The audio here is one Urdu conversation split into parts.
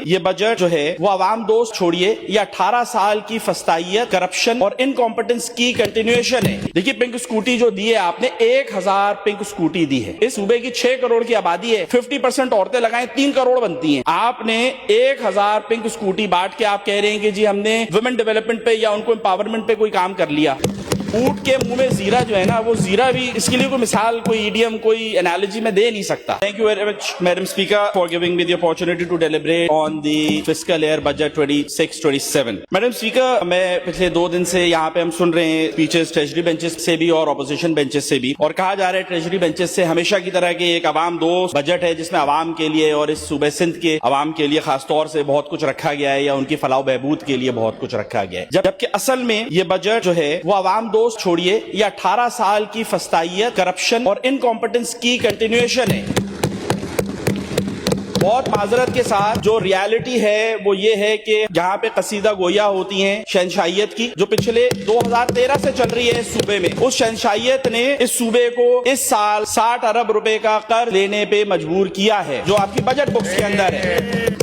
یہ بجٹ جو ہے وہ عوام دوست چھوڑیے یہ 18 سال کی فسطائیت، کرپشن اور انکمپٹنس کی کنٹینیوشن ہے۔ دیکھیے پنک اسکوٹی جو دی ہے آپ نے، 1000 پنک اسکوٹی دی ہے۔ اس صوبے کی 6 کروڑ کی آبادی ہے، 50% عورتیں لگائیں 3 کروڑ بنتی ہیں۔ آپ نے 1000 پنک اسکوٹی بانٹ کے آپ کہہ رہے ہیں کہ جی ہم نے ویمن ڈیولپمنٹ پہ یا ان کو امپاورمنٹ پہ کوئی کام کر لیا۔ اونٹ کے منہ میں زیرہ جو ہے نا، وہ زیرہ بھی اس کے لیے کوئی مثال، کوئی ایڈیم، کوئی انالوجی میں دے نہیں سکتا۔ Thank you very much madam speaker for giving me the opportunity to deliberate on the fiscal year budget 26-27۔ Madam speaker, میں پچھلے 2 دن سے یہاں پہ ہم سن رہے ہیں اسپیچز ٹریجری بینچز سے بھی اور اپوزیشن بینچز سے بھی، اور کہا جا رہا ہے ٹریجری بینچز سے ہمیشہ کی طرح کہ ایک عوام دوست بجٹ ہے جس میں عوام کے لیے اور اس صوبے سندھ کے عوام کے لیے خاص طور سے بہت کچھ رکھا گیا ہے، یا ان کی فلاح و بہبود کے لیے بہت کچھ رکھا گیا ہے، جبکہ اصل میں یہ بجٹ جو ہے وہ عوام دوست چھوڑیے یہ 18 سال کی فسطائیت، کرپشن اور انکمپٹنس کی کنٹینیوشن ہے۔ بہت معذرت کے ساتھ جو ریالٹی ہے وہ یہ ہے کہ جہاں پہ قصیدہ گویا ہوتی ہیں شہنشاہیت کی، جو پچھلے 2013 سے چل رہی ہے اس صوبے میں، اس شہنشاہیت نے اس صوبے کو اس سال 60 ارب روپے کا قرض لینے پہ مجبور کیا ہے، جو آپ کی بجٹ بکس کے اندر ہے۔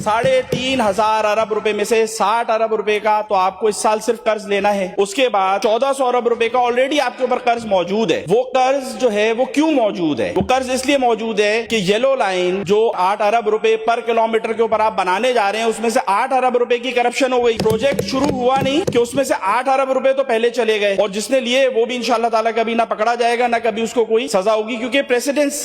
3500 ارب روپے میں سے 60 ارب روپے کا تو آپ کو اس سال صرف قرض لینا ہے۔ اس کے بعد 1400 ارب روپے کا آلریڈی آپ کے اوپر قرض موجود ہے۔ وہ قرض جو ہے وہ کیوں موجود ہے؟ وہ قرض اس لیے موجود ہے کہ یلو لائن جو 8 ارب روپے پر کلومیٹر کے اوپر آپ بنانے جا رہے ہیں، اس میں سے 8 ارب روپے کی کرپشن ہو گئی۔ پروجیکٹ شروع ہوا نہیں کہ اس میں سے 8 ارب روپے تو پہلے چلے گئے، اور جس نے لیے وہ بھی انشاءاللہ تعالیٰ کبھی نہ پکڑا جائے گا، نہ کبھی اس کو کوئی سزا ہوگی، کیونکہ پریسیڈنس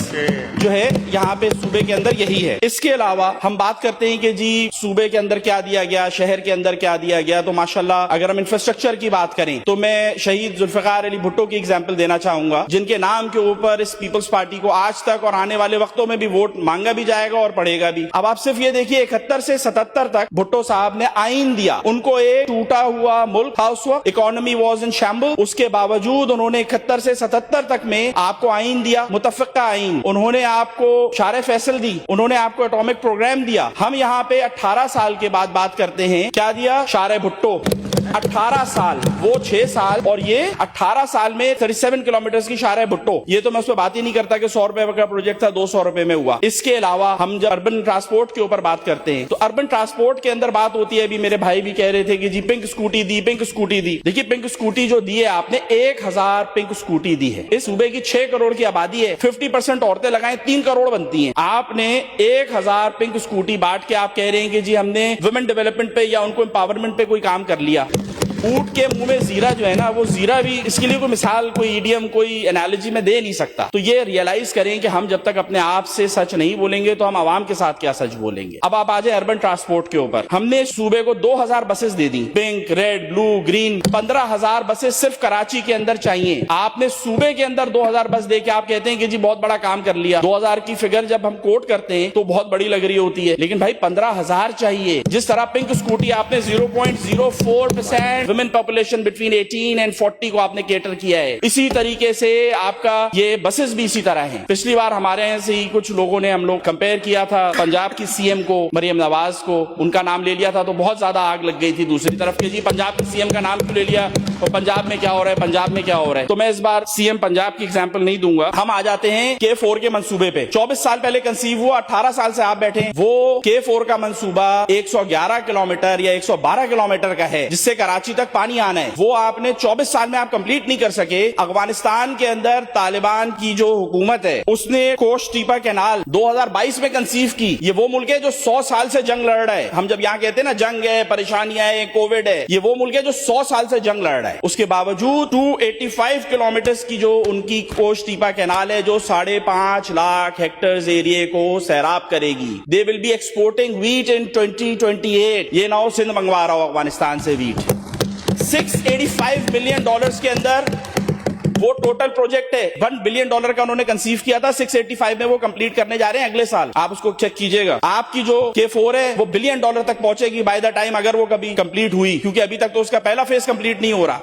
جو ہے یہاں پہ صوبے کے اندر یہی ہے۔ اس کے علاوہ ہم بات کرتے ہیں کہ جی صوبے کے اندر کیا دیا گیا، شہر کے اندر کیا دیا گیا، تو ماشاءاللہ اگر ہم انفراسٹرکچر کی بات کریں تو میں شہید ذوالفقار علی بھٹو کی ایگزامپل دینا چاہوں گا، جن کے نام کے اوپر اس پیپلز پارٹی کو آج تک اور آنے والے وقتوں میں بھی ووٹ مانگا بھی جائے گا اور پڑے گا بھی۔ اب آپ صرف یہ دیکھیے 71 سے 77 تک بھٹو صاحب نے آئین دیا، ان کو ایک ٹوٹا ہوا ملک تھا اس وقت، اکانومی واز ان شیمبل، اس کے باوجود انہوں نے 71 سے 77 تک میں آپ کو آئین دیا، متفقہ آئین، انہوں نے آپ کو شارع فیصل دی، انہوں نے آپ کو ایٹامک پروگرام دیا۔ ہم یہاں پہ 18 سال کے بعد بات کرتے ہیں، کیا دیا؟ شارع بھٹو۔ 18 سال، وہ 6 سال، اور یہ 18 سال میں 37 کلومیٹرز کی شارع بھٹو۔ یہ تو میں اس پہ بات ہی نہیں کرتا کہ 100 روپے کا پروجیکٹ تھا 200 روپے میں ہوا۔ اس کے علاوہ ہم جب اربن ٹرانسپورٹ کے اوپر بات کرتے ہیں تو اربن ٹرانسپورٹ کے اندر بات ہوتی ہے، ابھی میرے بھائی بھی کہہ رہے تھے کہ جی پنک اسکوٹی دی، پنک اسکوٹی دی۔ دیکھیے پنک اسکوٹی جو دی ہے آپ نے، 1000 پنک اسکوٹی دی ہے۔ اس صوبے کی 6 کروڑ کی آبادی ہے، 50% عورتیں لگائیں 3 کروڑ بنتی ہیں۔ آپ نے 1000 پنک اسکوٹی بانٹ کے آپ کہہ رہے ہیں کہ جی ہم نے ویمن ڈیولپمنٹ پہ یا ان کو امپاورمنٹ پہ کوئی کام کر لیا۔ اونٹ کے منہ میں زیرہ جو ہے نا، وہ زیرہ بھی اس کے لیے کوئی مثال، کوئی ایڈیم، کوئی انالوجی میں دے نہیں سکتا۔ تو یہ ریئلائز کریں کہ ہم جب تک اپنے آپ سے سچ نہیں بولیں گے تو ہم عوام کے ساتھ کیا سچ بولیں گے۔ اب آپ آ جائیں اربن ٹرانسپورٹ کے اوپر، ہم نے صوبے کو 2000 بسز دے دی، پنک، ریڈ، بلو، گرین، 15000 بسز صرف کراچی کے اندر چاہیے۔ آپ نے صوبے کے اندر 2000 بس دے کے آپ کہتے ہیں کہ جی بہت بڑا کام کر لیا۔ 2000 کی فگر جب ہم کوٹ کرتے ہیں تو بہت بڑی لگ رہی ہوتی ہے، لیکن بھائی 15000 چاہیے۔ جس طرح پنک اسکوٹی آپ نے 0.04% ویمن پاپولیشن بٹوین 18 and 40 کو آپ نے کیٹر کیا ہے، اسی طریقے سے آپ کا یہ بسز بھی اسی طرح ہیں۔ پچھلی بار ہمارے یہاں سے ہی کچھ لوگوں نے ہم لوگ کمپیئر کیا تھا پنجاب کی سی ایم کو، مریم نواز کو، ان کا نام لے لیا تھا تو بہت زیادہ آگ لگ گئی تھی دوسری طرف کہ جی پنجاب کی سی ایم کا نام کیوں لے لیا، اور پنجاب میں کیا ہو رہا ہے، پنجاب میں کیا ہو رہا ہے۔ تو میں اس بار سی ایم پنجاب کی ایگزامپل نہیں دوں گا۔ ہم آ جاتے ہیں K4 کے منصوبے پہ، 24 سال پہلے کنسیو ہوا، 18 سال سے آپ بیٹھے ہیں۔ وہ K4 کا منصوبہ 111 کلومیٹر یا 112 کلومیٹر کا ہے، جس سے کراچی تک پانی آنا ہے۔ وہ آپ نے 24 سال میں آپ کمپلیٹ نہیں کر سکے۔ افغانستان کے اندر طالبان کی جو حکومت ہے اس نے کوش ٹیپا کینال 2022 میں کنسیو کی۔ یہ وہ ملک ہے جو 100 سال سے جنگ لڑ رہا ہے۔ ہم جب یہاں کہتے ہیں نا جنگ ہے، پریشانیاں ہیں، کووڈ ہے، یہ وہ ملک ہے جو 100 سال سے جنگ لڑ رہا ہے۔ اس کے باوجود 285 کلومیٹرز کی جو ان کی کوش ٹیپا کینال ہے، جو 5.5 لاکھ ہیکٹرز ایریے کو سیراب کرے گی۔ دے ول بی ایکسپورٹنگ ویٹ ان 2028۔ یہ نہ ہو سندھ منگوا رہا ہو افغانستان سے ویٹ۔ $685 ملین کے اندر وہ ٹوٹل پروجیکٹ ہے۔ $1 بلین کا انہوں نے کنسیو کیا تھا، 685 میں وہ کمپلیٹ کرنے جا رہے ہیں اگلے سال۔ آپ اس کو چیک کیجئے گا۔ آپ کی جو K4 ہے وہ $1 بلین تک پہنچے گی بائی دا ٹائم، اگر وہ کبھی کمپلیٹ ہوئی، کیونکہ ابھی تک تو اس کا پہلا فیز کمپلیٹ نہیں ہو رہا۔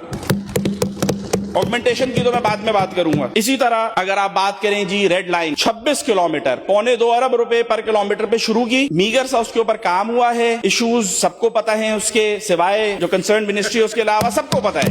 آگمنٹیشن کی تو میں بعد میں بات کروں گا۔ اسی طرح اگر آپ بات کریں جی ریڈ لائن 26 کلومیٹر، 1.25 ارب روپے پر کلومیٹر پہ شروع کی، میگر سا اس کے اوپر کام ہوا ہے۔ ایشوز سب کو پتا ہیں اس کے، سوائے جو کنسرن منسٹری اس کے علاوہ سب کو پتا ہے۔